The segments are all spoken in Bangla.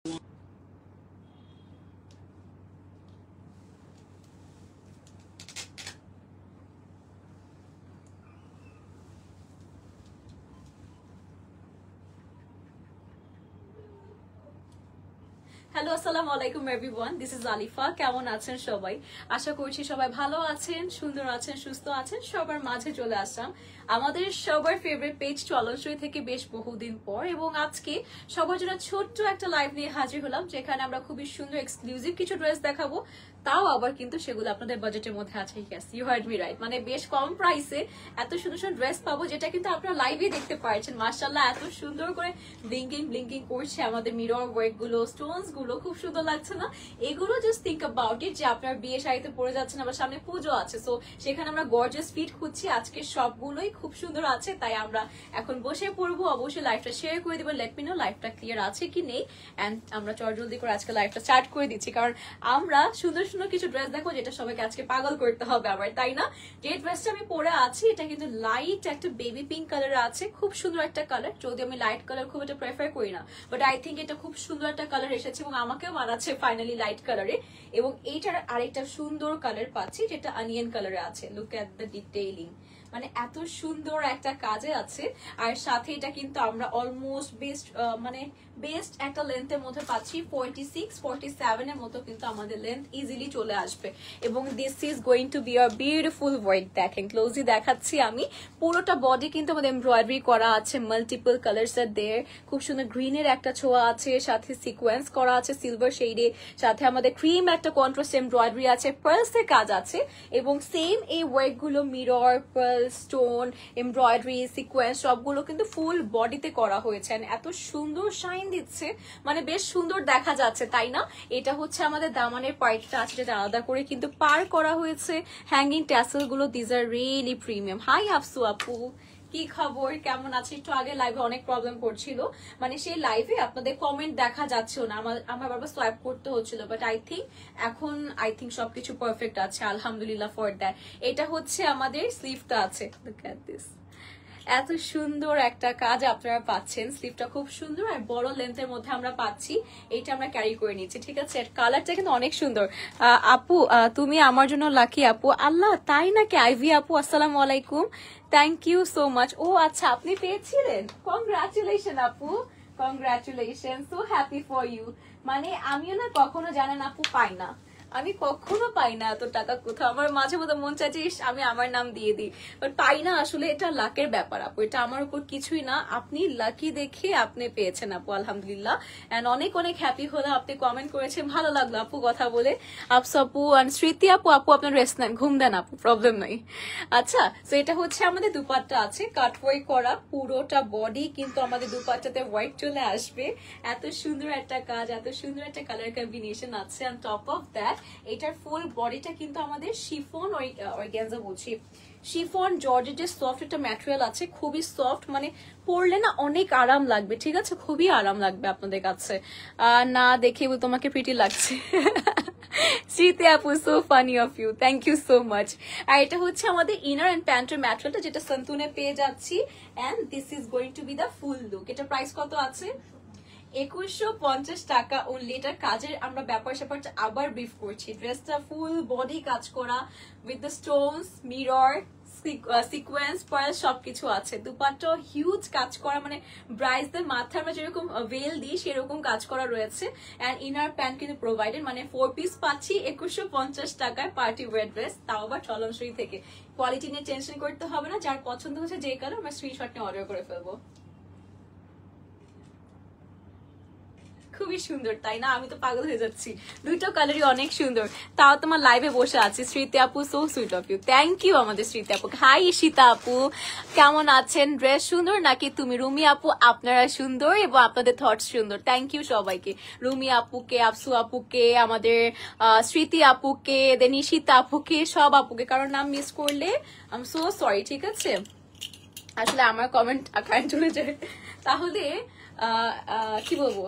হ্যালো আসসালামু আলাইকুম এভরিওয়ান, দিস ইজ আলিফা। কেমন আছেন সবাই? আশা করছি সবাই ভালো আছেন, সুন্দর আছেন, সুস্থ আছেন। সবার মাঝে চলে আসলাম আমাদের সবার ফেভারিট পেজ চলনসই থেকে বেশ বহুদিন পর, এবং আজকে সবার জন্য ছোট্ট একটা লাইভ নিয়ে হাজির হলাম, যেখানে আমরা খুবই সুন্দর এক্সক্লুসিভ কিছু ড্রেস দেখাবো। তাও আবার কিন্তু সেগুলো আপনাদের বাজেটের মধ্যে আছে। Yes, you heard me right, মানে বেশ কম প্রাইসে এত সুন্দর সুন্দর ড্রেস পাবো, যেটা কিন্তু আপনারা লাইভে দেখতে পাচ্ছেন। মাশাআল্লাহ, এত সুন্দর করে ব্লিঙ্কিং ব্লিঙ্কিং করছে আমাদের মিরর ওয়ার্ক গুলো, স্টোনস গুলো খুব সুন্দর লাগছে না? এগুলো জাস্ট থিঙ্ক অ্যাবাউট ইট, যে আপনার বিয়ে শাড়িতে পরে যাচ্ছেন, আবার সামনে পুজো আছে, সো সেখানে আমরা গর্জিয়াস ফিট খুঁজছি। আজকে সবগুলোই খুব সুন্দর আছে, তাই আমরা এখন বসে পড়বো। অবশ্যই লাইভটা শেয়ার করে দিবেন, লেট মি নো লাইভটা ক্লিয়ার আছে কি নেই, এন্ড আমরা জলদি করে আজকে লাইভটা স্টার্ট করে দিচ্ছি, কারণ আমরা সুন্দর সুন্দর কিছু ড্রেস দেখো যেটা সবাইকে আজকে পাগল করতে হবে আবার, তাই না? যে ড্রেসটা আমি পরে আছি এটা কিন্তু লাইট একটা বেবি পিঙ্ক কালার আছে, খুব সুন্দর একটা কালার। যদি আমি লাইট কালার খুব একটা প্রেফার করি না, বাট আই থিঙ্ক এটা খুব সুন্দর একটা কালার এসেছে এবং আমাকেও মানাচ্ছে ফাইনালি লাইট কালারে। এবং এইটার আরেকটা সুন্দর কালার পাচ্ছি যেটা অনিয়ন কালারে আছে। লুক এট দ্য ডিটেইলিং, মানে এত সুন্দর একটা কাজে আছে। আর সাথে এটা কিন্তু আমরা অলমোস্ট বেস্ট একটা লেন্থের মধ্যে পাচ্ছি। 46-47 এর মতো কিন্তু আমাদের লেন্থ ইজিলি চলে আসবে। এবং this is going to be a beautiful work. দেখেন, ক্লোজলি দেখাচ্ছি আমি। পুরোটা বডি কিন্তু আমাদের এমব্রয়ডারি করা আছে, মাল্টিপল কালার্স আর দেয়ার। খুব সুন্দর গ্রিনের একটা ছোঁয়া আছে, সাথে সিকোয়েন্স করা আছে সিলভার শেডে, সাথে আমাদের ক্রিম একটা কন্ট্রাস্ট এমব্রয়ডারি আছে, পার্লস এর কাজ আছে। এবং সেম এই ওয়ার্ক গুলো mirror, pearl, stone, embroidery, sequence সবগুলো কিন্তু ফুল বডিতে করা হয়েছে। এত সুন্দর শাইন দিচ্ছে, মানে বেশ সুন্দর দেখা যাচ্ছে, তাই না? এটা হচ্ছে আমাদের দামানের পার্টটা আছে, যেটা আলাদা করে কিন্তু পার করা হয়েছে। হ্যাঙ্গিং ট্যাসেল গুলো, these are really premium. Hi Afsu আপু, কি খবর, কেমন আছে? একটু আগে লাইভে অনেক প্রবলেম করছিল, মানে সেই লাইভে আপনাদের কমেন্ট দেখা যাচ্ছিল না, আমার বারবার সোয়াইপ করতে হচ্ছিল, বাট আই থিঙ্ক সবকিছু পারফেক্ট আছে, আলহামদুলিল্লাহ ফর দ্যাট। এটা হচ্ছে আমাদের স্লিভটা আছে, লুক এট দিস। এত সুন্দর একটা কাজ আপনারা পাচ্ছেন, স্লিভটা খুব সুন্দর আর বড় লেন্থের মধ্যে আমরা পাচ্ছি। এইটা আমরা ক্যারি করে নিচ্ছি, ঠিক আছে? কালারটা কিন্তু অনেক সুন্দর। আপু, তুমি আমার জন্য লাকি আপু। আল্লাহ, তাই নাকি? আইভি আপু, আসসালামু আলাইকুম, থ্যাংক ইউ সো মাচ। ও আচ্ছা, আপনি পেয়েছিলেন, কংগ্রাচুলেশন আপু, congratulation, so happy for you. মানে আমিও না কখনো, জানেন আপু, পাই না, আমি কখনো পাই না এত টাকা কোথাও। আমার মাঝে মধ্যে মন চাইছে আমি আমার নাম দিয়ে দিই, বাট পাই না। আসলে এটা লাকের ব্যাপার আপু, এটা আমার উপর কিছুই না। আপনি লাকি দেখে আপনি পেয়েছেন আপু, আলহামদুলিল্লাহ। এন্ড অনেক অনেক হ্যাপি হলাম, আপনি কমেন্ট করেছেন, ভালো লাগলো আপু কথা বলে। আপসু আপু আর স্মৃতি আপু, আপনার রেস্ট নেন, ঘুম দেন আপু, প্রবলেম নাই। আচ্ছা, তো এটা হচ্ছে আমাদের দুপাট্টা আছে, কাট ওয়ার্ক করা পুরোটা বডি, কিন্তু আমাদের দুপাট্টাতে হোয়াইট চলে আসবে। এত সুন্দর একটা কাজ, এত সুন্দর একটা কালার কম্বিনেশন আছে। অন টপ অফ দ্যাট এটার ফুল বডিটা কিন্তু আমাদের শিফন অর্গানজা বলছি, শিফন জর্জেটের সফট একটা ম্যাটেরিয়াল আছে, খুবই সফট, মানে পরলে না অনেক আরাম লাগবে, ঠিক আছে? খুবই আরাম লাগবে আপনাদের কাছে। না দেখে তোমাকে প্রিটি লাগছে। স্মৃতি আপু, so funny of you, thank you so much. আর এটা হচ্ছে আমাদের ইনার এন্ড প্যান্টের ম্যাটেরিয়ালটা, যেটা সন্তুনে পেয়ে যাচ্ছি। And this is going to be the full look. এটা প্রাইস কত আছে? 2150 টাকা ওনলি। এটার কাজের আমরা ব্যাপার স্যাপারটা আবার ব্রিফ করছি। ড্রেসটা ফুল বডি কাজ করা, with the stones, mirror, sequence, pearl সবকিছু আছে। দুপাট্টা হিউজ কাজ করা, মানে ব্রাইডদের মাথায় আমরা যেরকম ভেল দিই সেরকম কাজ করা রয়েছে। এন্ড ইনার প্যান্ট কিন্তু প্রোভাইডেড, মানে 4 পিস পাচ্ছি 2150 টাকায় পার্টি ওয়্যার ড্রেস, তাও আবার চলনসই থেকে। কোয়ালিটি নিয়ে টেনশন করতে হবে না, যার পছন্দ হচ্ছে যে কালার আমরা স্ক্রিনশট নিয়ে অর্ডার করে ফেলবো। খুবই সুন্দর, তাই না? আমি তো পাগল হয়ে যাচ্ছি, দুইটা কালারই অনেক সুন্দর। তাও তোমার লাইভে বসে আছি। স্মৃতি আপু, so sweet of you, thank you আমাদের স্মৃতি আপু। হাই ঈশিতা আপু, কেমন আছেন? ড্রেস সুন্দর নাকি তুমি? রুমি আপু, আপনারা সুন্দর এবং আপনাদের থটস সুন্দর, থ্যাংক ইউ সবাইকে। রুমি আপুকে, আফসু আপুকে, আমাদের স্মৃতি আপুকে, দেন ঈশিতা আপুকে, সব আপুকে, কারণ নাম মিস করলে আই এম সো সরি, ঠিক আছে? আসলে আমার কমেন্ট কারেন্ট চলে যায়, তাহলে কি বলবো,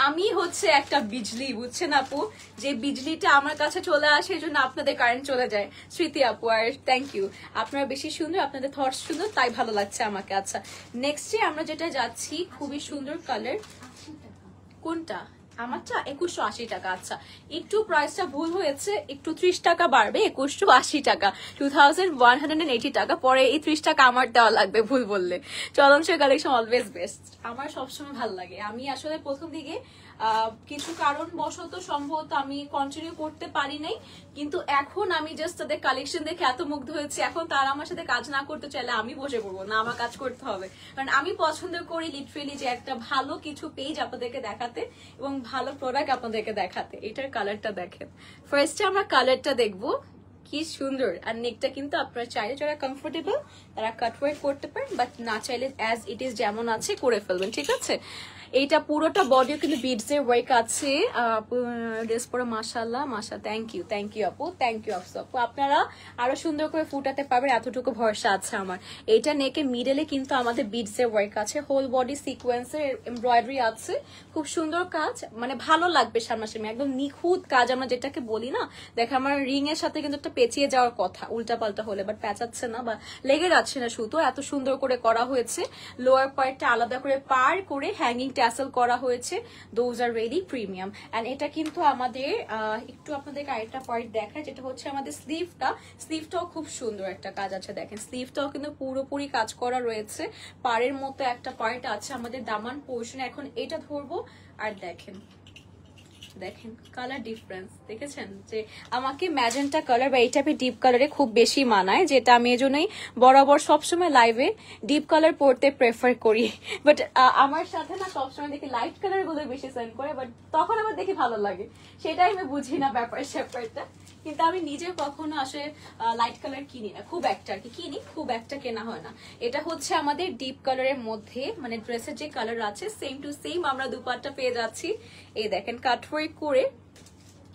আমি হচ্ছে একটা বিজলি, বুঝছেন আপু? যে বিজলিটা আমার কাছে চলে আসে, এই জন্য আপনাদের কারেন্ট চলে যায়। স্মৃতি আপু, আর থ্যাংক ইউ, আপনারা বেশি সুন্দর, আপনাদের থটস সুন্দর, তাই ভালো লাগছে আমাকে। আচ্ছা, নেক্সটে আমরা যেটা যাচ্ছি, খুবই সুন্দর কালার। কোনটা? আমারটা 2180 টাকা। আচ্ছা একটু প্রাইসটা ভুল হয়েছে, একটু 30 টাকা বাড়বে, 2180 টাকা, 2180 টাকা। পরে এই 30 টাকা আমার দেওয়া লাগবে ভুল বললে। চলনসই কালেকশন অলওয়েজ বেস্ট, আমার সবসময় ভালো লাগে। আমি আসলে প্রথম দিকে কিছু কারণ বশত সম্ভবত আমি কন্টিনিউ করতে পারি নাই, কিন্তু এখন আমি জাস্ট তাদের কালেকশন দেখে এত মুগ্ধ হয়েছে। এখন তারা আমার সাথে কাজ না করতে চাইলে আমি বসে পড়বো না, আমার কাজ করতে হবে। কারণ আমি পছন্দ করি লিটারেলি যে একটা ভালো কিছু পেজ আপনাদেরকে দেখাতে এবং ভালো প্রোডাক্ট আপনাদেরকে দেখাতে। এটার কালারটা দেখেন, ফার্স্টে আমরা কালারটা দেখবো, কি সুন্দর। আর নেকটা কিন্তু আপনারা চাইলে যারা কমফোর্টেবল তারা কাটওয়ার্ক করতে পারেন, বাট না চাইলে অ্যাজ ইট ইজ যেমন আছে করে ফেলবেন, ঠিক আছে। এইটা পুরোটা বডিও কিন্তু বিডস এর ওয়ার্ক আছে। ড্রেস পরে মাশাআল্লাহ থ্যাংক ইউ আপু, থ্যাংক ইউ আপু। আপনারা আরো সুন্দর করে ফুটাতে পারবেন, এতটুকু ভরসা আছে আমার। এইটা নেকে মিডলে কিন্তু আমাদের বিডস এর ওয়ার্ক আছে, হোল বডি সিকোয়েন্সের এমব্রয়ডারি আছে, খুব সুন্দর কাজ, মানে ভালো লাগবে সামনাসামনি, একদম নিখুঁত কাজ আমরা যেটাকে বলি না। দেখে আমার রিং এর সাথে কিন্তু একটা পেঁচিয়ে যাওয়ার কথা উল্টা পাল্টা হলে, বাট প্যাঁচাচ্ছে না বা লেগে যাচ্ছে না সুতো, এত সুন্দর করে করা হয়েছে। লোয়ার পার্টটা আলাদা করে পার করে হ্যাঙ্গিং ট্যাসেল করা হয়েছে, those are really premium. And এটা কিন্তু আমাদের একটু আপনাদের আরেকটা পার্ট দেখায়, যেটা হচ্ছে আমাদের স্লিভটাও খুব সুন্দর একটা কাজ আছে। দেখেন স্লিভটাও কিন্তু পুরোপুরি কাজ করা রয়েছে, পাড়ের মতো একটা পার্ট আছে আমাদের দামান পোর্শনে। এখন এটা ধরবো আর দেখেন কালার ডিফারেন্স দেখেছেন, যে আমাকে ম্যাজেন্টা কালার বা এই টাইপের ডিপ কালারে খুব বেশি মানায়, যেটা আমি এই জন্যই বরাবর সবসময় লাইভে ডিপ কালার পরতে প্রেফার করি। বাট আমার সাথে না সবসময় দেখি লাইট কালার গুলো বেশি সেন্ড করে, বাট তখন আমার দেখি ভালো লাগে, সেটাই আমি বুঝি না ব্যাপারটা। কিন্তু আমি নিজে কখনো আসলে লাইট কালার কিনি না, খুব একটা আর কি কিনি, খুব একটা কেনা হয় না। এটা হচ্ছে আমাদের ডিপ কালারের মধ্যে, মানে ড্রেসের যে কালার আছে সেম টু সেম আমরা দুপাট্টা পেয়ে যাচ্ছি। এই দেখেন কাটওয়ার্ক করে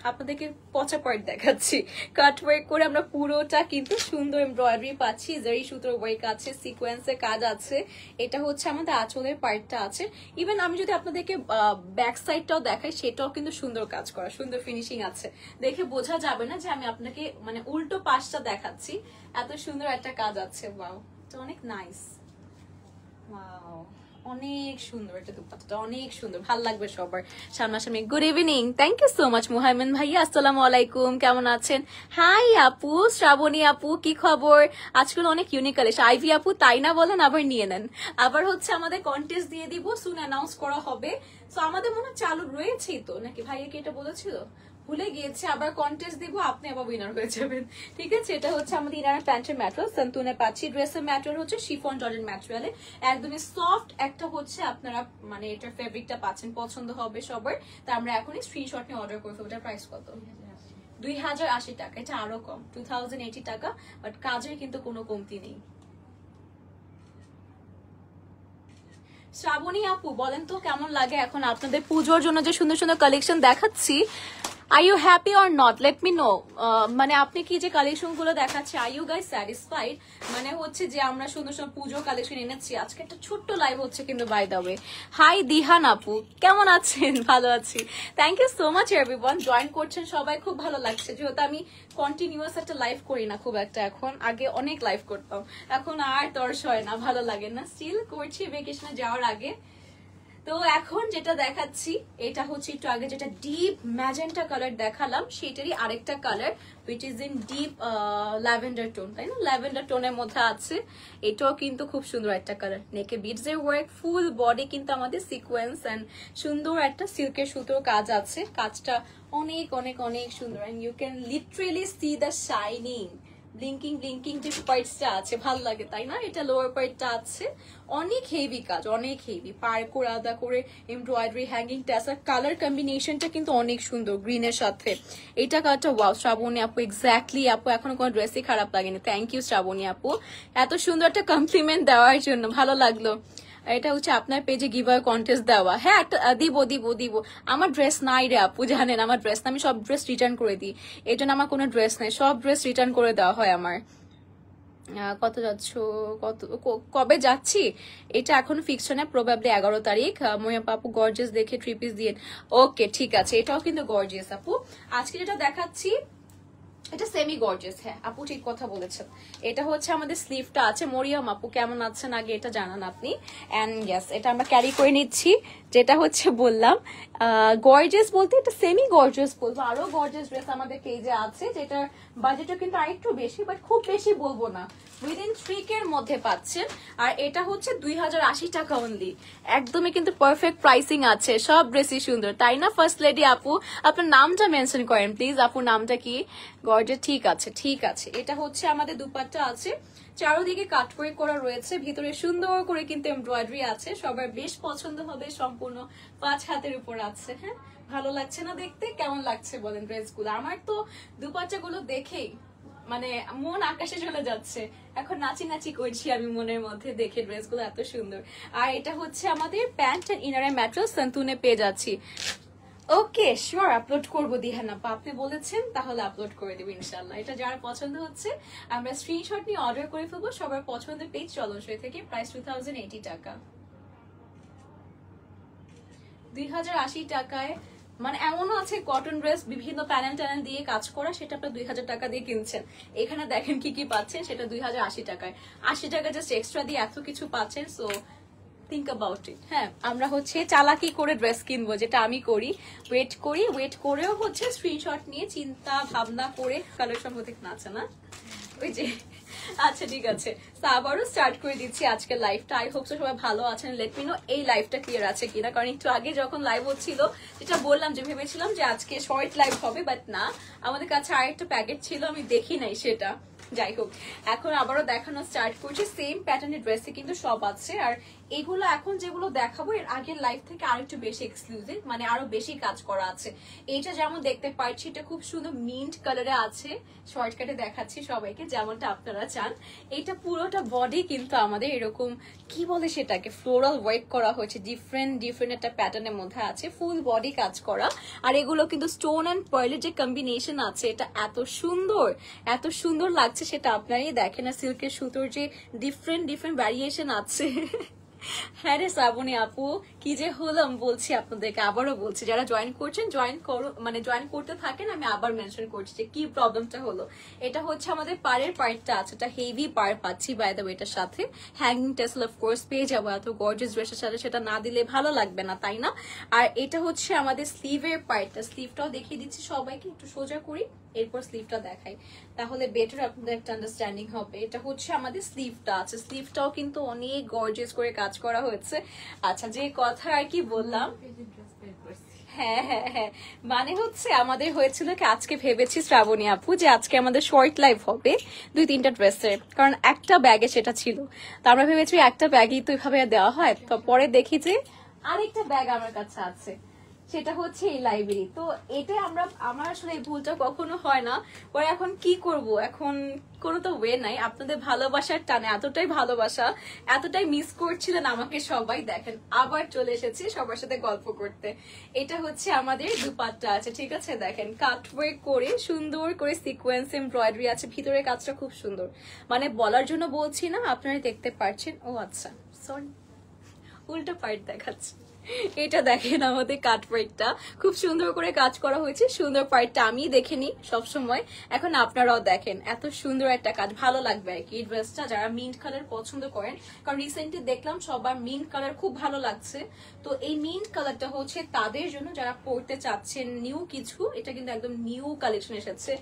আপনাদেরকে পচা পার্ট দেখাচ্ছি, কাটওয়ার্ক করে আমরা পুরোটা কিন্তু সুন্দর এমব্রয়ডারি পাচ্ছি, জারি সুতোর ওয়ার্ক আছে, সিকোয়েন্সের কাজ আছে। এটা হচ্ছে আমাদের আঁচলের পার্টটা আছে। ইভেন আমি যদি আপনাদেরকে ব্যাক সাইডটাও দেখাই, সেটাও কিন্তু সুন্দর কাজ করা, সুন্দর ফিনিশিং আছে, দেখে বোঝা যাবে না যে আমি আপনাকে মানে উল্টো পাশটা দেখাচ্ছি, এত সুন্দর একটা কাজ আছে। ওয়াও, এটা অনেক নাইস, ওয়াও অনেক সুন্দর, এটা দুপাট্টাটা অনেক সুন্দর, ভালো লাগবে সবার সামনাসামনি। Good evening, thank you so much Muhaimin ভাইয়া, আসসালামু আলাইকুম, কেমন আছেন? হাই আপু, শ্রাবণী আপু, কি খবর? আজকাল অনেক ইউনিক কালেকশন। আইভি আপু তাই না বলেন, আবার নিয়ে নেন। আবার হচ্ছে আমাদের কন্টেস্ট দিয়ে দিব, সুন অ্যানাউন্স করা হবে। তো আমাদের মনে চালু রয়েছেই তো নাকি, ভাইয়া কি এটা বলেছিল? ভুলে গিয়েছে। আবার কন্টেস্ট দিব, আপনি আবার উইনার হয়ে যাবেন, ঠিক আছে। এটা হচ্ছে আমাদের ইনার প্যান্টের ম্যাটেরিয়াল, সন্তুনে পাচ্ছি। ড্রেসের ম্যাটেরিয়াল হচ্ছে শিফন জর্জেট ম্যাটেরিয়ালে, একদমই সফট একটা হচ্ছে, আপনারা মানে এটার ফেব্রিকটা পাচ্ছেন, পছন্দ হবে সবার। তা আমরা এখনই স্ক্রিনশট নিয়ে অর্ডার করবো। এটার প্রাইস কত? 2080 টাকা। এটা আরো কম, 2080 টাকা, বাট কাজের কিন্তু কোনো কমতি নেই। শ্রাবণী আপু বলেন তো কেমন লাগে এখন আপনাদের পুজোর জন্য যে সুন্দর সুন্দর কালেকশন দেখাচ্ছি? Are you happy or not, let me know. মানে আপনি কি যে কালেকশন গুলো দেখাচ্ছে, আর ইউ গাইস স্যাটিসফাইড? মানে হচ্ছে যে আমরা সুন্দর সুন্দর পুজো কালেকশন এনেছি। আজকে একটা ছোট্ট লাইভ হচ্ছে কিন্তু, by the way. Hi Dihan আপু, কেমন আছেন? ভালো আছি, thank you so much everyone. Join করছেন সবাই, খুব ভালো লাগছে। যেহেতু আমি কন্টিনিউয়াস একটা লাইভ করি না খুব একটা, এখন আগে অনেক লাইভ করতাম, এখন আর তর্স হয় না, ভালো লাগে না, স্টিল করছি ভেকেশনে যাওয়ার আগে। তো এখন যেটা দেখাচ্ছি, এটা হচ্ছে একটু আগে যেটা ডিপ ম্যাজেন্টা কালার দেখালাম, সেটারই আরেকটা colour, which is in deep lavender tone, তাই না? ল্যাভেন্ডার টোনের মধ্যে আছে। এটাও কিন্তু খুব সুন্দর একটা কালার, নেকে বিডস এর ওয়ার্ক, ফুল বডি কিন্তু আমাদের সিকোয়েন্স এন্ড সুন্দর একটা সিল্কের সুতোর কাজ আছে। কাজটা অনেক অনেক অনেক সুন্দর, and you can literally see the shining blinking যে পার্টসটা আছে, ভালো লাগে তাই না? এটা লোয়ার পার্টটা আছে, অনেক হেভি কাজ, অনেক হেভি, পার করে আলাদা করে এমব্রয়ডারি, হ্যাঙ্গিং ট্যাসেল, কালার কম্বিনেশনটা কিন্তু অনেক সুন্দর গ্রিনের সাথে। এটা কালারটা ওয়াও শ্রাবণী আপু, এক্স্যাক্টলি আপু, এখনো কোনো ড্রেসই খারাপ লাগেনি। থ্যাংক ইউ শ্রাবণী আপু, এত সুন্দর একটা কমপ্লিমেন্ট দেওয়ার জন্য, ভালো লাগলো। এটা হচ্ছে আপনার পেজে গিভঅ্যাওয়ে কন্টেস্ট দেওয়া, হ্যাঁ দিব। আমার ড্রেস নাই রে আপু, জানেন আমার ড্রেস না, আমি সব ড্রেস রিটার্ন করে দিই, এই জন্য আমার কোনো ড্রেস নাই, সব ড্রেস রিটার্ন করে দেওয়া হয় আমার। কত যাচ্ছ, কবে যাচ্ছি এটা এখন ফিক্সড না, প্রবাবলি 11 তারিখ। ময়া আপু গর্জিয়াস দেখে 3 পিস দিয়ে, ওকে ঠিক আছে, এটাও কিন্তু গর্জিয়াস আপু। আজকে যেটা দেখাচ্ছি এটা সেমি গর্জিয়াস, হ্যাঁ আপু ঠিক কথা বলেছেন। এটা হচ্ছে আমাদের স্লিভটা আছে। মরিয়াম আপু কেমন আছেন আগে এটা জানান আপনি। এন্ড ইয়েস, এটা আমরা ক্যারি করে নিচ্ছি, যেটা হচ্ছে বললাম গর্জিয়াস বলতে এটা সেমি গর্জিয়াস বলবো, আরো গর্জিয়াস ড্রেস আমাদের পেজে আছে যেটার বাজেটও কিন্তু আরেকটু বেশি, বাট খুব বেশি বলবো না, উইদিন 3K এর মধ্যে পাচ্ছেন। আর এটা হচ্ছে 2080 টাকা অনলি, একদমই কিন্তু পারফেক্ট প্রাইসিং আছে, সব ড্রেসই সুন্দর, তাই না ফার্স্ট লেডি আপু? আপনার নামটা মেনশন করেন প্লিজ, আপুর নামটা কি? গর্জিয়াস, ঠিক আছে ঠিক আছে। এটা হচ্ছে আমাদের দুপাট্টা আছে, চারোদিকে কাটওয়ার্ক করা রয়েছে, ভিতরে সুন্দর করে কিন্তু এমব্রয়ডারি আছে, সবার বেশ পছন্দ হবে, সম্পূর্ণ 5 হাতের উপর আছে। হ্যাঁ, ভালো লাগছে না দেখতে? কেমন লাগছে বলেন ড্রেসগুলো? আমার তো দুপাট্টাগুলো দেখেই মানে মন আকাশে চলে যাচ্ছে, এখন নাচি নাচি করছি আমি মনের মধ্যে দেখে ড্রেসগুলো এত সুন্দর। আর এটা হচ্ছে আমাদের প্যান্ট এন্ড ইনারের ম্যাটেরিয়াল সন্তুনে পেয়ে যাচ্ছি। ওকে শিওর, আপলোড করবো দিহান আপা, আপনি বলেছেন তাহলে আপলোড করে দেবো ইনশাল্লাহ। এটা যার পছন্দ হচ্ছে আমরা স্ক্রিনশট নিয়ে অর্ডার করে ফেলবো, সবার পছন্দের পেজ চলনসই থেকে, প্রাইস 2080 টাকা, 2080 টাকায়। মানে এমনও আছে কটন ড্রেস বিভিন্ন প্যানেল ট্যানেল দিয়ে কাজ করা, সেটা আপনার 2000 টাকা দিয়ে কিনছেন, এখানে দেখেন কি কি পাচ্ছেন, সেটা 2080 টাকায়। 80 টাকা জাস্ট এক্সট্রা দিয়ে এত কিছু পাচ্ছেন, সো থিঙ্ক অ্যাবাউট ইট। হ্যাঁ, আমরা হচ্ছে চালাকি করে ড্রেস কিনবো, যেটা আমি করি, ওয়েট করেও হচ্ছে স্ক্রিনশট নিয়ে চিন্তা ভাবনা করে কালেকশন হতে নাচে না ওই যে। আচ্ছা ঠিক আছে, আবারও স্টার্ট করে দিচ্ছি আজকের লাইভটা। আই হোপ সবাই ভালো আছেন, লেট মি নো এই লাইভটা ক্লিয়ার আছে কিনা, কারণ একটু আগে যখন লাইভ হচ্ছিল যেটা বললাম যে ভেবেছিলাম যে আজকে শর্ট লাইভ হবে, বাট না, আমাদের কাছে আরেকটা প্যাকেট ছিল, আমি দেখি নাই সেটা। যাই হোক, এখন আবারও দেখানো স্টার্ট করছি, সেম প্যাটার্নের ড্রেসে কিন্তু সব আছে। আর এগুলো এখন যেগুলো দেখাবো এর আগের লাইভ থেকে আরেকটু বেশি এক্সক্লুসিভ, মানে আরো বেশি কাজ করা আছে। এইটা যেমন দেখতে পাচ্ছি, এটা খুব সুন্দর মিন্ট কালারে আছে, শর্টকাটে দেখাচ্ছি সবাইকে যেমনটা আপনারা চান। এটা পুরোটা বডি কিন্তু আমাদের এরকম কি বলে সেটাকে, ফ্লোরাল ওয়ার্ক করা হয়েছে, ডিফারেন্ট একটা প্যাটার্নের মধ্যে আছে, ফুল বডি কাজ করা। আর এগুলো কিন্তু স্টোন অ্যান্ড পার্লের যে কম্বিনেশন আছে, এটা এত সুন্দর লাগছে, সেটা আপনারাই দেখেন। আর সিল্কের সুতোর যে ডিফারেন্ট ভ্যারিয়েশন আছে। হ্যাঁ রে শ্রাবণী আপু, কি যে হলাম বলছি আপনাদেরকে, আবারও বলছি যারা জয়েন করছেন জয়েন করো, মানে জয়েন করতে থাকেন, আমি আবার মেনশন করছি যে কি প্রবলেমটা হলো। এটা হচ্ছে আমাদের পাড়ের পার্টটা আছে, এটা হেভি পাড় পাচ্ছি বাই দ্য ওয়ে, এটার সাথে হ্যাঙ্গিং টেসেল অফ কোর্স পেয়ে যাবো, এত গর্জিয়াস ড্রেসের সাথে সেটা না দিলে ভালো লাগবে না, তাই না? আর এটা হচ্ছে আমাদের স্লিভের পার্টটা, স্লিভটাও দেখিয়ে দিচ্ছি সবাইকে, একটু সোজা করি এরপর স্লিভটা দেখাই, তাহলে বেটার আপনাদের একটা আন্ডারস্ট্যান্ডিং হবে। এটা হচ্ছে আমাদের স্লিভটা আছে, স্লিভটাও কিন্তু অনেক গর্জিয়াস করে কাজ করা হয়েছে। আচ্ছা, যে কথা আর কি বললাম, হ্যাঁ, মানে হচ্ছে আমাদের হয়েছিল কি, আজকে ভেবেছি শ্রাবণী আপু যে আজকে আমাদের শর্ট লাইভ হবে 2-3টা ড্রেসের, কারণ একটা ব্যাগে সেটা ছিল, তো আমরা ভেবেছি একটা ব্যাগই তো এভাবে দেওয়া হয়। তো পরে দেখি যে আরেকটা ব্যাগ আমার কাছে আছে, সেটা হচ্ছে এই লাইব্রেরি। তো এটা আমার আসলে এই ভুলটা কখনো হয় না, পরে এখন কি করব, এখন কোনো তো ওয়ে নাই, আপনাদের ভালোবাসার টানে, এতটাই ভালোবাসা, এতটাই মিস করছিলেন আমাকে সবাই, দেখেন আবার চলে এসেছি সবার সাথে গল্প করতে। এটা হচ্ছে আমাদের দুপাট্টা আছে, ঠিক আছে, দেখেন কাটওয়ার্ক করে সুন্দর করে সিকোয়েন্স এমব্রয়ডারি আছে, ভিতরের কাজটা খুব সুন্দর, মানে বলার জন্য বলছি না, আপনারা দেখতে পাচ্ছেন। ও আচ্ছা, সরি, উল্টো পার্ট দেখাচ্ছে। এটা দেখেন আমাদের কাটওয়ার্কটা খুব সুন্দর করে কাজ করা হয়েছে, সুন্দর পার্টটা আমি দেখে নিই সবসময়, এখন আপনারাও দেখেন, এত সুন্দর একটা কাজ, ভালো লাগবে আর কি এই ড্রেসটা যারা মিন্ট কালার পছন্দ করেন, কারণ রিসেন্টলি দেখলাম সবার মিন্ট কালার খুব ভালো লাগছে। তো এই মিন্ট কালারটা হচ্ছে তাদের জন্য যারা পড়তে চাচ্ছেন নিউ কিছু, এটা কিন্তু একদম নিউ কালেকশন এসেছে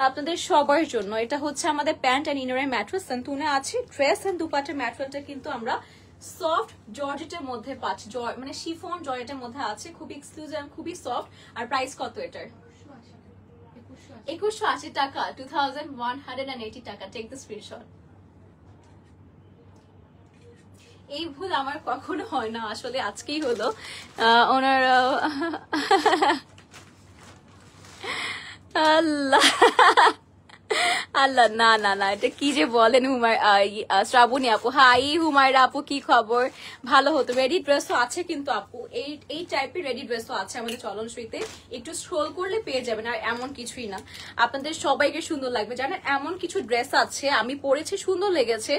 আপনাদের সবার জন্য। এটা হচ্ছে আমাদের প্যান্ট এন্ড ইনারের ম্যাট্রেস সন্তুনে আছে, ড্রেস এন্ড দুপাটের ম্যাটেরিয়ালটা কিন্তু আমরা সফট জর্জেটের মধ্যে পাচ্ছি, মানে শিফন জর্জেটের মধ্যে আছে, খুবই এক্সক্লুসিভ, খুবই সফট। আর প্রাইস কত এটার? 2180 টাকা, 2180 টাকা। Take the screenshot. এই ভুল আমার কখনো হয় না, আসলে আজকেই হলো। ওনারা আল্লাহ আল্লাহ, না না না, এটা কি যে বলেন শ্রাবণী আপু। হাই হুমায়রা আপু, কি খবর? ভালো হতো, রেডি ড্রেসও আছে কিন্তু আপু, এই টাইপের রেডি ড্রেসও আছে আমাদের চলনসইতে, একটু স্ক্রোল করলে পেয়ে যাবেন। আর এমন কিছুই না, আপনাদের সবাইকে সুন্দর লাগবে, জানেন এমন কিছু ড্রেস আছে আমি পরেছি সুন্দর লেগেছে,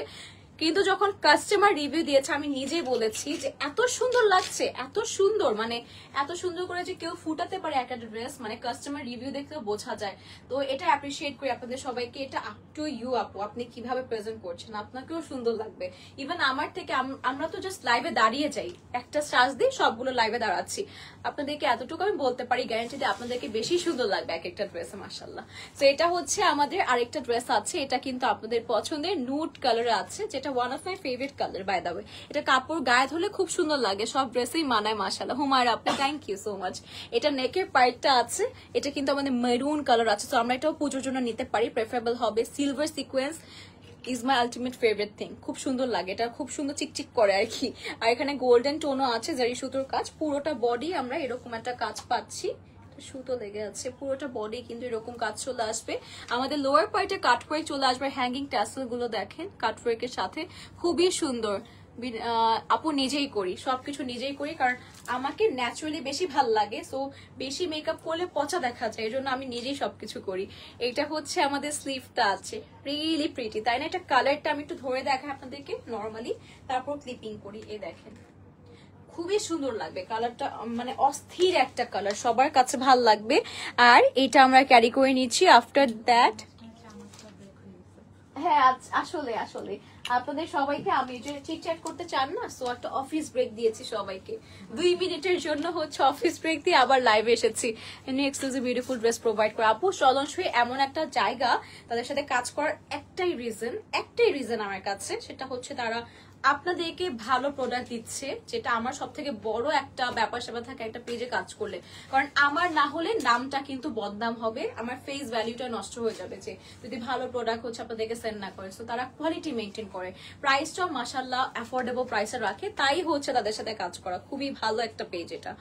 কিন্তু যখন কাস্টমার রিভিউ দিয়েছে আমি নিজেই বলেছি যে এত সুন্দর লাগছে, এত সুন্দর, মানে এত সুন্দর করে যে কেউ ফুটাতে পারে একটা ড্রেস, মানে কাস্টমার রিভিউ দেখলেও বোঝা যায়। তো এটা অ্যাপ্রিসিয়েট করি আপনাদের সবাইকে। এটা আপ টু ইউ আপু, আপনি কিভাবে প্রেজেন্ট করছেন, আপনাকেও সুন্দর লাগবে। ইভেন আমার থেকে আমরা তো জাস্ট লাইভে দাঁড়িয়ে যাই, একটা সাজ দিয়ে সবগুলো লাইভে দাঁড়াচ্ছি, আপনাদেরকে এতটুকু আমি বলতে পারি গ্যারান্টি দিয়ে আপনাদেরকে বেশি সুন্দর লাগবে এক একটা ড্রেসে মাশাআল্লাহ। তো এটা হচ্ছে আমাদের আরেকটা ড্রেস আছে, এটা কিন্তু আপনাদের পছন্দের নুড কালারে আছে, যেটা one of my favourite colour by the way. এটা কাপড় গায়ে ধরলে খুব সুন্দর লাগে, সব ড্রেসেই মানায় মাশাআল্লাহ। হুমায়রা আপু থ্যাংক ইউ সো মাচ। এটা নেকের পার্টটা আছে, এটা কিন্তু আমাদের মেরুন কালার আছে, তো আমরা এটাও পুজোর জন্য নিতে পারি, প্রেফারেবল হবে। Silver sequence is my ultimate favourite thing, খুব সুন্দর লাগে, এটা খুব সুন্দর চিকচিক করে আর কি। আর এখানে গোল্ডেন টোনও আছে, জারি সুতোর কাজ, পুরোটা বডি আমরা এরকম একটা কাজ পাচ্ছি, সুতো লেগে আছে, পুরোটা বডি কিন্তু এরকম কাজ চলে আসবে। আমাদের লোয়ার পার্টে কাটওয়ার্ক চলে আসবে, হ্যাঙ্গিং ট্যাসেল গুলো দেখেন কাটওয়ার্কের সাথে, খুবই সুন্দর। আপু নিজেই করি, সবকিছু নিজেই করি, কারণ আমাকে ন্যাচারালি বেশি ভাল লাগে, সো বেশি মেকআপ করলে পচা দেখা যায়, এই জন্য আমি নিজেই সবকিছু করি। এটা হচ্ছে আমাদের স্লিভটা আছে, রিয়েলি প্রিটি, তাই না? এটা কালারটা আমি একটু ধরে দেখাই আপনাদেরকে নর্মালি, তারপর ক্লিপিং করি। এই দেখেন খুবই সুন্দর লাগবে কালারটা, মানে অস্থির একটা কালার, সবার কাছে ভাল লাগবে। আর এটা আমরা ক্যারি করে নিচ্ছি। আফটার দ্যাট হ্যাঁ আসলে আসলে আপনাদের সবাইকে আমি যে চিটচ্যাট করতে চান না, সো একটা অফিস ব্রেক দিয়েছি সবাইকে, 2 মিনিটের জন্য হচ্ছে অফিস ব্রেক দিয়ে আবার লাইভে এসেছি, এমনি এক্সক্লুসিভ বিউটিফুল ড্রেস প্রোভাইড করে। আপু চলনসই এমন একটা জায়গা, তাদের সাথে কাজ করার একটাই রিজন আমার কাছে, সেটা হচ্ছে তারা আপনাদেরকে ভালো প্রোডাক্ট দিচ্ছে, যেটা আমার সব থেকে বড় একটা ব্যাপার স্যাপার থাকে একটা পেজে কাজ করলে, কারণ আমার না হলে নামটা কিন্তু বদনাম হবে, আমার ফেস ভ্যালুটা নষ্ট হয়ে যাবে যে যদি ভালো প্রোডাক্ট হচ্ছে আপনাদেরকে সেন্ড না করে। তো তারা কোয়ালিটি মেনটেন করে, প্রাইসটাও মাশাআল্লাহ অ্যাফোর্ডেবল প্রাইসে রাখে, তাই হচ্ছে তাদের সাথে কাজ করা, খুবই ভালো একটা পেজ এটা।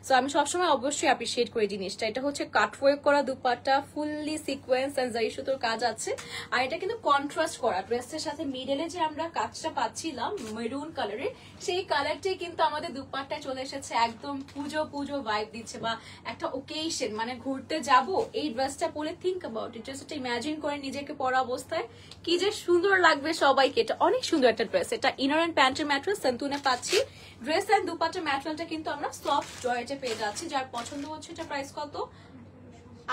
সো আমি সবসময় অবশ্যই অ্যাপ্রিসিয়েট করি জিনিসটা। এটা হচ্ছে কাটওয়ার্ক করা দুপাট্টা, ফুললি সিকোয়েন্স এন্ড জারি সুতোর কাজ আছে, আর এটা কিন্তু কন্ট্রাস্ট করা ড্রেসের সাথে, মিডলে যে আমরা কাজটা পাচ্ছিলাম মেরুন কালারের, সেই কালারটাই কিন্তু আমাদের দুপাট্টায় চলে এসেছে, একদম পুজো পুজো ভাইব দিচ্ছে, বা একটা ওকেশন, মানে ঘুরতে যাব এই ড্রেসটা পরে, think about it, just imagine করে নিজেকে পরা অবস্থায় কি যে সুন্দর লাগবে সবাইকে। এটা অনেক সুন্দর একটা ড্রেস, এটা ইনার এন্ড প্যান্টের ম্যাটেরিয়াল সন্তুনে পাচ্ছি, ড্রেস এন্ড দুপাট্টার ম্যাটেরিয়ালটা কিন্তু আমরা সফট জয়েটে পেয়ে যাচ্ছি। যার পছন্দ হচ্ছে, এটা প্রাইস কত?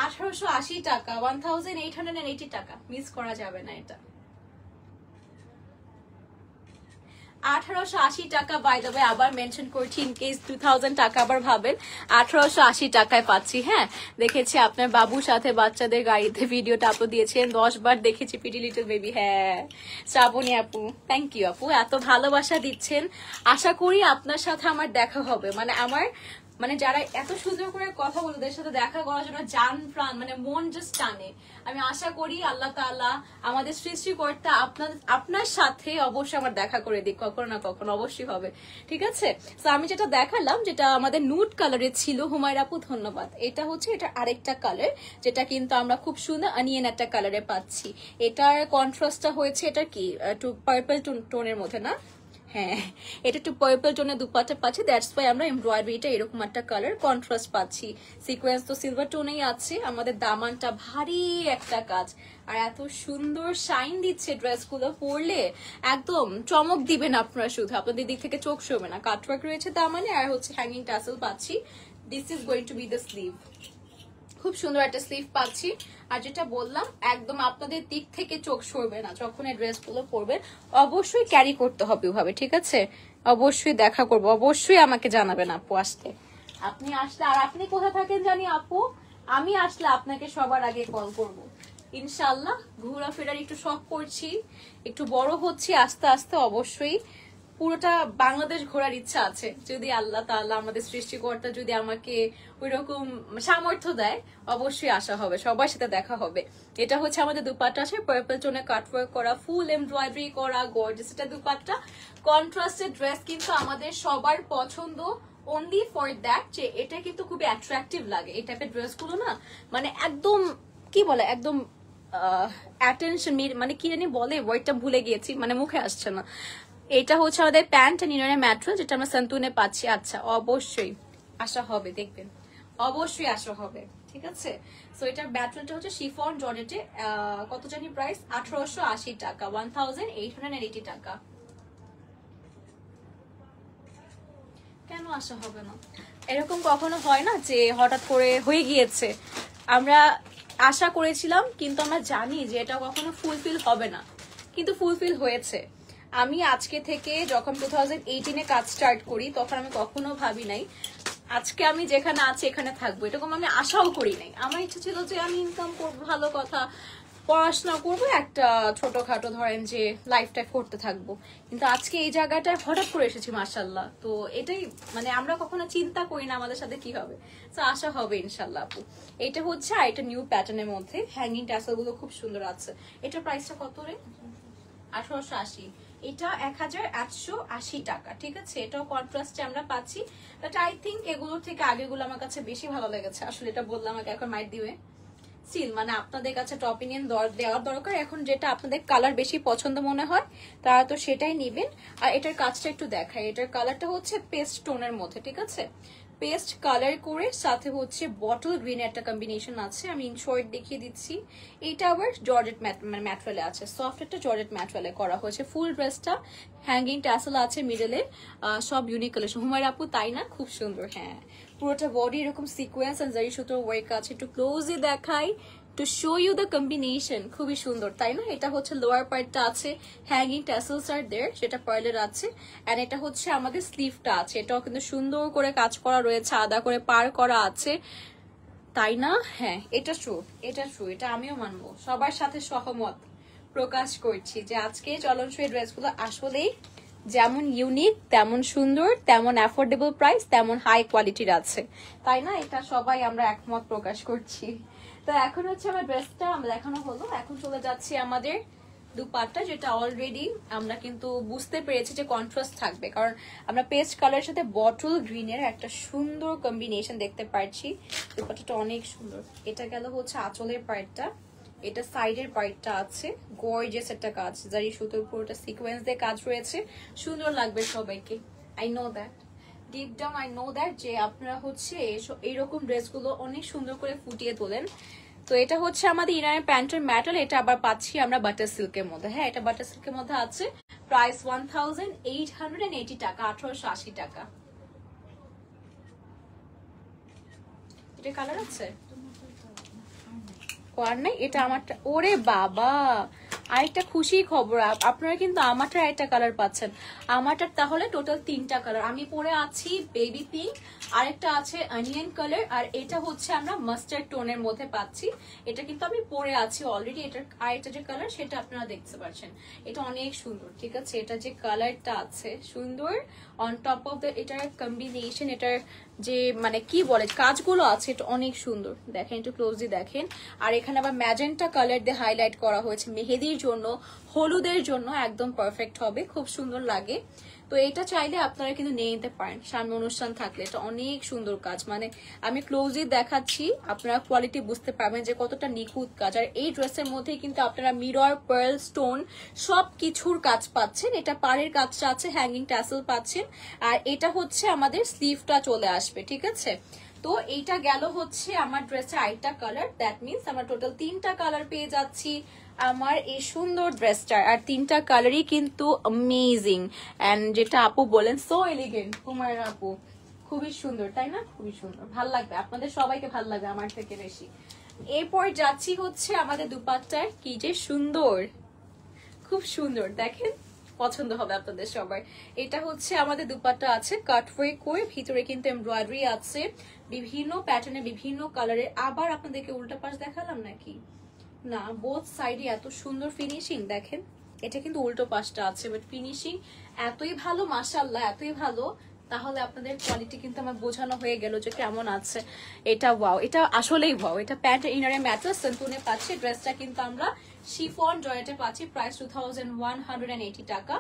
1880 টাকা, 1880 টাকা, মিস করা যাবে না এটা। 1880 টাকা, বাই দ্য ওয়ে আবার মেনশন করছি ইন কেস 2000 টাকা আবার ভাবেন, 1880 টাকায় পাচ্ছি। হ্যাঁ দেখেছি আপনার বাবুর সাথে বাচ্চাদের গাড়িতে ভিডিওটা আপলোড দিয়েছেন, 10 বার দেখেছি পিটি লিটল বেবি। হ্যাঁ শ্রাবণী আপু থ্যাংক ইউ আপু, এত ভালোবাসা দিচ্ছেন, আশা করি আপনার সাথে আমার দেখা হবে, মানে যারা এত সুন্দর করে কথা বলে ওদের সাথে দেখা করার জন্য জান প্রাণ, মানে মন জাস্ট টানে। আমি আশা করি আল্লাহ তাআলা আমাদের সৃষ্টিকর্তা আপনার সাথে অবশ্যই আমার দেখা করে দিক, কখনো না কখনো অবশ্যই হবে, ঠিক আছে? তো আমি যেটা দেখালাম, যেটা আমাদের নুড কালারে ছিল, হুমায়রা আপু ধন্যবাদ। এটা হচ্ছে এটা আরেকটা কালার, যেটা কিন্তু আমরা খুব সুন্দর অনিয়ন একটা কালারে পাচ্ছি। এটার কন্ট্রাস্টটা হয়েছে, এটা কি একটু পার্পল টোনের মধ্যে না? হ্যাঁ এটা একটু পার্পল টোনের দুপাট্টা পাচ্ছি, দ্যাটস ওয়াই আমরা এমব্রয়ডারিটা এরকম একটা কালার কন্ট্রাস্ট পাচ্ছি। সিকোয়েন্স তো সিলভার টোনেই আছে, আমাদের দামানটা ভারী একটা কাজ, আর এত সুন্দর শাইন দিচ্ছে ড্রেসগুলো পরলে, একদম চমক দিবেন আপনারা, শুধু আপনাদের দিক থেকে চোখ সরবে না। কাটওয়ার্ক রয়েছে দামানে, আর হচ্ছে হ্যাঙ্গিং টাসেল পাচ্ছি। This is going to be the sleeve, খুব সুন্দর একটা স্লিভ পাচ্ছি। আর যেটা বললাম, একদম আপনাদের দিক থেকে চোখ সরবে না যখন এই ড্রেসগুলো পরবেন, অবশ্যই ক্যারি করতে হবে ওভাবে, ঠিক আছে? অবশ্যই দেখা করবো, অবশ্যই আমাকে জানাবেন আপু আসলে, আপনি আসলে। আর আপনি কোথায় থাকেন জানি আপু, আমি আসলে আপনাকে সবার আগে কল করব ইনশাল্লাহ। ঘোরাফেরার একটু শখ করছি, একটু বড় হচ্ছি আস্তে আস্তে, অবশ্যই পুরোটা বাংলাদেশ ঘোরার ইচ্ছা আছে, যদি আল্লাহ তাআলা আমাদের সৃষ্টিকর্তা যদি আমাকে ওইরকম সামর্থ্য দেয়, অবশ্যই আসা হবে, সবার সাথে দেখা হবে। এটা হচ্ছে আমাদের দুপাট্টা আছে, পার্পল টোনে কাটওয়ার্ক করা, ফুল এমব্রয়ডারি করা, গর্জিয়াস এটা দুপাট্টা। কন্ট্রাস্টেড ড্রেস কিন্তু আমাদের সবার পছন্দ, অনলি ফর দ্যাট যে এটা কিন্তু খুবই অ্যাট্রাকটিভ লাগে এই টাইপের ড্রেসগুলো না, মানে একদম কি বলে, একদম অ্যাটেনশন, মানে কি জানি বলে, ওয়ার্ডটা ভুলে গিয়েছি, মানে মুখে আসছে না। এটা হচ্ছে আমাদের প্যান্ট এন্ড ইনারের ম্যাটেরিয়াল, যেটা আমরা সন্তুনে পাচ্ছি। আচ্ছা অবশ্যই আসা হবে, দেখবেন অবশ্যই আসা হবে, ঠিক আছে? সো এটার ম্যাটেরিয়ালটা হচ্ছে শিফন জর্জেটে, কত জানি প্রাইস? 1880 টাকা, 1880 টাকা। কেন আশা হবে না? এরকম কখনো হয় না যে হঠাৎ করে হয়ে গিয়েছে, আমরা আশা করেছিলাম কিন্তু আমরা জানি যে এটা কখনো ফুলফিল হবে না, কিন্তু ফুলফিল হয়েছে। আমি আজকে থেকে যখন 2018-এ কাজ স্টার্ট করি তখন আমি কখনো ভাবি নাই আজকে আমি যেখানে আছি এখানে থাকবো, এরকম আমি আশাও করি নাই। আমার ইচ্ছা ছিল যে আমি ইনকাম করবো, ভালো কথা, পড়াশোনা করবো, একটা ছোটখাটো ধরেন যে লাইফটা করতে থাকবো, কিন্তু আজকে এই জায়গাটায় হঠাৎ করে এসেছি মাশাআল্লাহ। তো এটাই মানে আমরা কখনো চিন্তা করি না আমাদের সাথে কি হবে, তো আশা হবে ইনশাল্লাহ আপু। এটা হচ্ছে আর এটা নিউ প্যাটার্নের মধ্যে হ্যাঙ্গিং ট্যাসেল গুলো খুব সুন্দর আছে। এটার প্রাইসটা কত রে? 1880। এটা 1880 টাকা, ঠিক আছে। এটাও কন্ট্রাস্টে আমরা পাচ্ছি, বাট আই থিঙ্ক এগুলোর থেকে আগেগুলো আমার কাছে বেশি ভালো লেগেছে। আসলে এটা বললাম আমাকে এখন মাইট দিবে স্টিল, মানে আপনাদের কাছে একটা অপিনিয়ন দেওয়ার দরকার। এখন যেটা আপনাদের কালার বেশি পছন্দ মনে হয় তারা তো সেটাই নিবেন। আর এটার কাজটা একটু দেখাই, এটার কালারটা হচ্ছে পেস্ট টোনের মধ্যে, ঠিক আছে, পেস্ট কালার করে সাথে হচ্ছে বটল গ্রিন একটা কম্বিনেশন আছে, আমি ইনশর্ট দেখিয়ে দিচ্ছি। এটা আবার জর্জেট ম্যাটেরিয়ালে আছে, সফট একটা জর্জেট ম্যাটেরিয়ালে করা হয়েছে। ফুল ড্রেসটা হ্যাঙ্গিং ট্যাসেল আছে মিডলে, সব ইউনিক কালেকশন। হুমায়রা আপু তাই না? খুব সুন্দর। হ্যাঁ, পুরোটা বডি এরকম সিকোয়েন্স এন্ড জারি সুতোর ওয়ার্ক আছে। একটু ক্লোজলি দেখাই to show you the combination, খুবই সুন্দর তাই না? এটা হচ্ছে লোয়ার পার্টটা আছে হ্যাঙ্গিং ট্যাসেলস আর দেয়ার, সেটা পার্লের আছে। এন্ড এটা হচ্ছে আমাদের স্লিভটা আছে, এটাও কিন্তু সুন্দর করে কাজ করা রয়েছে, আদা করে পার করা আছে তাই না? হ্যাঁ, এটা ট্রু, এটা ট্রু, এটা আমিও মানবো, সবার সাথে সহমত প্রকাশ করছি যে আজকে চলনসই ড্রেসগুলো আসলেই যেমন ইউনিক, তেমন সুন্দর, তেমন অ্যাফোর্ডেবল প্রাইস, তেমন হাই কোয়ালিটির আছে তাই না? এটা সবাই আমরা একমত প্রকাশ করছি। তো এখন হচ্ছে আমার ড্রেসটা আমরা দেখানো হলো, এখন চলে যাচ্ছি আমাদের দুপাট্টা, যেটা অলরেডি আমরা কিন্তু বুঝতে পেরেছি যে কন্ট্রাস্ট থাকবে, কারণ আমরা পেস্ট কালারের সাথে বটল গ্রিনের একটা সুন্দর কম্বিনেশন দেখতে পাচ্ছি। দুপাট্টাটা অনেক সুন্দর। এটা গেল হচ্ছে আঁচলের পার্টটা, এটা সাইডের পার্টটা আছে গর্জিয়াস একটা কাজ, জারি সুতোর পুরোটা সিকোয়েন্স দিয়ে কাজ রয়েছে, সুন্দর লাগবে সবাইকে। I know that, deep down I know that যে আপনারা হচ্ছে এইরকম ড্রেসগুলো অনেক সুন্দর করে ফুটিয়ে তোলেন। তো এটা হচ্ছে আমাদের ইনারের প্যান্টের ম্যাটেরিয়াল, এটা আবার পাচ্ছি আমরা বাটার সিল্কের মধ্যে। হ্যাঁ, এটা বাটার সিল্কের মধ্যে আছে, প্রাইস 1880 টাকা, 1880 টাকা। এটা কালার আছে আর নাই, এটা আমারটা। ওরে বাবা, আরেকটা খুশি খবর, আপনারা কিন্তু আমারটার আরেকটা কালার পাচ্ছেন। আমারটার তাহলে টোটাল 3টা কালার, আমি পরে আছি বেবি পিঙ্ক, আরেকটা আছে অনিয়ন কালার, আর এটা হচ্ছে আমরা মাস্টার্ড টোনের মধ্যে পাচ্ছি। এটা কিন্তু আমি পরে আছি অলরেডি। এটার আরেকটা যে কালার সেটা আপনারা দেখতে পাচ্ছেন, এটা অনেক সুন্দর, ঠিক আছে। এটা যে কালারটা আছে সুন্দর, অন টপ অফ দ্য এটার কম্বিনেশন, এটার যে মানে কি বলে কাজগুলো আছে, এটা অনেক সুন্দর। দেখেন, একটু ক্লোজলি দেখেন। আর এখানে আবার ম্যাজেন্টা কালার দিয়ে হাইলাইট করা হয়েছে, মেহেদির জন্য, হলুদের জন্য একদম পারফেক্ট হবে, খুব সুন্দর লাগে। তো এটা চাইলে আপনারা কিন্তু নিয়ে নিতে পারেন সামনে অনুষ্ঠান থাকলে, এটা অনেক সুন্দর কাজ। মানে আমি ক্লোজলি দেখাচ্ছি, আপনারা কোয়ালিটি বুঝতে পারবেন যে কতটা নিখুঁত কাজ। আর এই ড্রেসের মধ্যে কিন্তু আপনারা মিরর, পার্ল, স্টোন সব কিছুর কাজ পাচ্ছেন। এটা পাড়ের কাজটা আছে, হ্যাঙ্গিং ট্যাসেল পাচ্ছেন, আর এটা হচ্ছে আমাদের স্লিভটা চলে আসবে, ঠিক আছে। তো এইটা গেল হচ্ছে আমার ড্রেসের আরেকটা কালার, দ্যাট মিনস আমরা টোটাল 3টা কালার পেয়ে যাচ্ছি আমার এই সুন্দর ড্রেসটার। আর 3টা কালারই কিন্তু অ্যামেজিং, এন্ড যেটা আপু বলেন সো এলিগেন্ট, হুমায়রা আপু খুবই সুন্দর তাই না? খুবই সুন্দর, ভাল লাগবে আপনাদের সবাইকে, ভাল লাগবে আমার থেকে বেশি। এরপর যাচ্ছি হচ্ছে আমাদের দুপাট্টার, কি যে সুন্দর, খুব সুন্দর, দেখেন পছন্দ হবে আপনাদের সবার। এটা হচ্ছে আমাদের দুপাট্টা আছে কাটওয়ার্ক করে, ভিতরে কিন্তু এমব্রয়ডারি আছে বিভিন্ন প্যাটার্নে, বিভিন্ন কালারের। আবার আপনাদেরকে উল্টা পাশ দেখালাম নাকি? না, বোথ সাইডে এত সুন্দর ফিনিশিং দেখেন। এটা কিন্তু উল্টো পাশটা আছে, বাট ফিনিশিং এতই ভালো মাশাআল্লাহ, এতই ভালো। তাহলে আপনাদের কোয়ালিটি কিন্তু আমার বোঝানো হয়ে গেল যে কেমন আছে। এটা ওয়াও, এটা আসলেই ওয়াও। এটা প্যান্ট ইনারে ম্যাট্রেস সন্তুনে পাচ্ছি। ড্রেসটা কিন্তু আমরা শিফন জয়েটে পাচ্ছি, প্রাইস 2180 টাকা,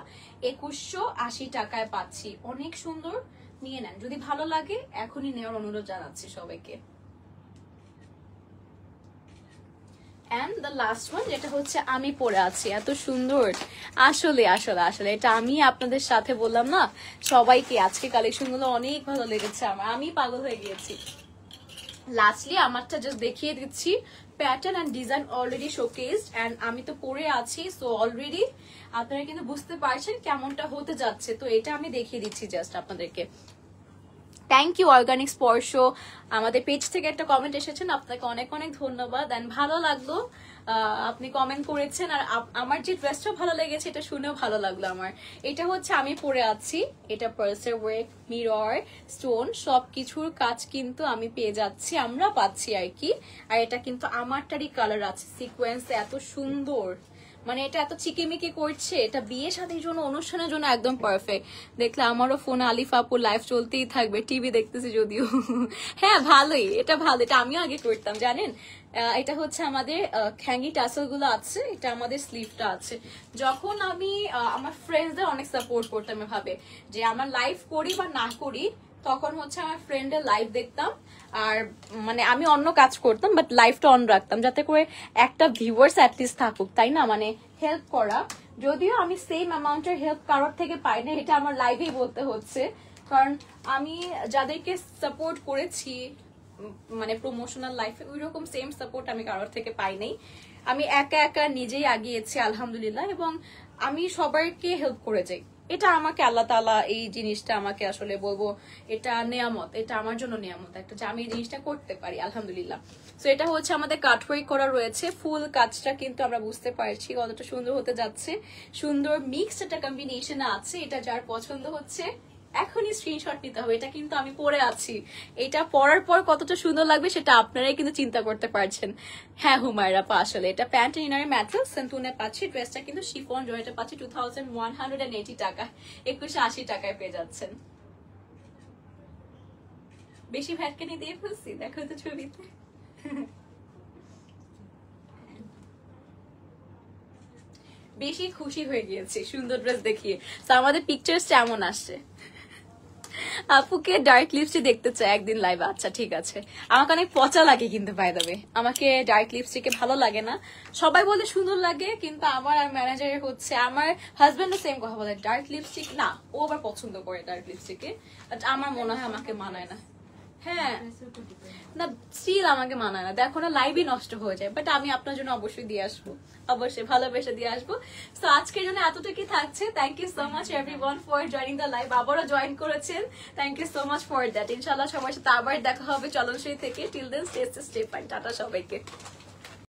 2180 টাকায় পাচ্ছি। অনেক সুন্দর, নিয়ে নেন যদি ভালো লাগে, এখনই নেওয়ার অনুরোধ জানাচ্ছি সবাইকে। এন্ড দ্য লাস্ট ওয়ান, যেটা হচ্ছে আমি পরে আছি, এত সুন্দর। আসলে আসলে আসলে এটা আমি আপনাদের সাথে বললাম না সবাইকে, আজকে কালেকশন গুলো অনেক ভালো লেগেছে আমার, আমি পাগল হয়ে গিয়েছি। লাস্টলি আমারটা জাস্ট দেখিয়ে দিচ্ছি, pattern and design already showcased, and আমি তো পরে আছি, সো অলরেডি আপনারা কিন্তু বুঝতে পারছেন কেমনটা হতে যাচ্ছে। তো এটা আমি দেখিয়ে দিচ্ছি জাস্ট আপনাদেরকে। থ্যাংক ইউ অর্গানিক স্পর্শ, আমাদের পেজ থেকে একটা কমেন্ট এসেছেন, আপনাকে অনেক অনেক ধন্যবাদ। এন্ড ভালো লাগলো আপনি কমেন্ট করেছেন, আর আমার যে ড্রেসটা ভালো লেগেছে এটা শুনেও ভালো লাগলো আমার। এটা হচ্ছে আমি পরে আছি, এটা পার্সের ওয়ার্ক, মিরর, স্টোন সবকিছুর কাজ কিন্তু আমি পেয়ে যাচ্ছি, আমরা পাচ্ছি আর কি। আর এটা কিন্তু আমারটারই কালার আছে, সিকোয়েন্স এত সুন্দর, মানে এটা এত চিকিমিকি করছে, এটা বিয়ে শাদীর জন্য, অনুষ্ঠানের জন্য একদম পারফেক্ট। দেখলে আমারও ফোনে আলিফ আপুর লাইভ চলতেই থাকবে, টিভি দেখতেছি যদিও। হ্যাঁ ভালোই, এটা ভালো, এটা আমিও আগে করতাম জানেন। এটা হচ্ছে আমাদের খ্যাঙ্গি টাসেল গুলো আছে, এটা আমাদের স্লিভটা আছে। যখন আমি আমার ফ্রেন্ডসদের অনেক সাপোর্ট করতাম এভাবে, যে আমার লাইভ করি বা না করি, তখন হচ্ছে আমার ফ্রেন্ডের লাইভ দেখতাম, আর মানে আমি অন্য কাজ করতাম বাট লাইভটা অন রাখতাম, যাতে করে একটা ভিউয়ার্স অ্যাটলিস্ট থাকুক, তাই না, মানে হেল্প করা। যদিও আমি সেম অ্যামাউন্টের হেল্প কারোর থেকে পাই না, এটা আমার লাইভেই বলতে হচ্ছে, কারণ আমি যাদেরকে সাপোর্ট করেছি মানে প্রমোশনাল লাইফে, ওই রকম সেম সাপোর্ট আমি কারোর থেকে পাই নাই। আমি একা একা নিজেই আগিয়েছি আলহামদুলিল্লাহ, এবং আমি সবাইকে হেল্প করে যাই। এটা আমাকে আল্লাহ তাআলা এই জিনিসটা আমাকে আসলে বলবো এটা নেয়ামত, এটা আমার জন্য নেয়ামত একটা, যে আমি এই জিনিসটা করতে পারি আলহামদুলিল্লাহ। তো এটা হচ্ছে আমাদের কাটওয়ার্ক করা রয়েছে, ফুল কাজটা কিন্তু আমরা বুঝতে পারছি কতটা সুন্দর হতে যাচ্ছে, সুন্দর মিক্সড একটা কম্বিনেশন আছে। এটা যার পছন্দ হচ্ছে এখনই স্ক্রিনশট নিতে হবে, এটা কিন্তু আমি পরে আছি, এটা পরার পর কতটা সুন্দর লাগবে সেটা আপনারাই কিন্তু চিন্তা করতে পারছেন। হ্যাঁ হুমায়রা পা, আসলে এটা প্যান্ট ইনারের ম্যাটেরিয়াল সেন্টুনে পাচ্ছি, ড্রেসটা কিন্তু শিফন জয়েটা পাচ্ছি 2180 টাকা, 2180 টাকায় পেয়ে যাচ্ছেন। বেশি ভ্যাটকানি দিয়ে ফেলছি, দেখো তো ছবিতে। বেশি খুশি হয়ে গিয়েছি সুন্দর ড্রেস দেখিয়ে, তো আমাদের পিকচার্স এমন আসছে। আপুকে ডার্ক লিপস্টিক দেখতে চাই একদিন লাইভ, আচ্ছা ঠিক আছে। আমাকে অনেক পচা লাগে কিন্তু বাই দ্য ওয়ে, আমাকে ডার্ক লিপস্টিকে ভালো লাগে না, সবাই বলে সুন্দর লাগে, কিন্তু আমার আর ম্যানেজারের হচ্ছে, আমার হাজবেন্ডও সেম কথা বলে, ডার্ক লিপস্টিক না, ও আবার পছন্দ করে ডার্ক লিপস্টিকে, বাট আমার মনে হয় আমাকে মানায় না। হ্যাঁ না, স্টিল আমাকে মানায় না, দেখো না লাইভই নষ্ট হয়ে যায়, বাট আমি আপনার জন্য অবশ্যই দিয়ে আসবো, অবশ্যই ভালোবেসে দিয়ে আসবো। তো আজকের জন্য এতটুকুই থাকছে। Thank you so much everyone for joining the live, আবারও জয়েন করেছেন, thank you so much for that. ইনশাল্লাহ সবার সাথে আবার দেখা হবে চলনসই থেকে, till then stay safe, tata সবাইকে।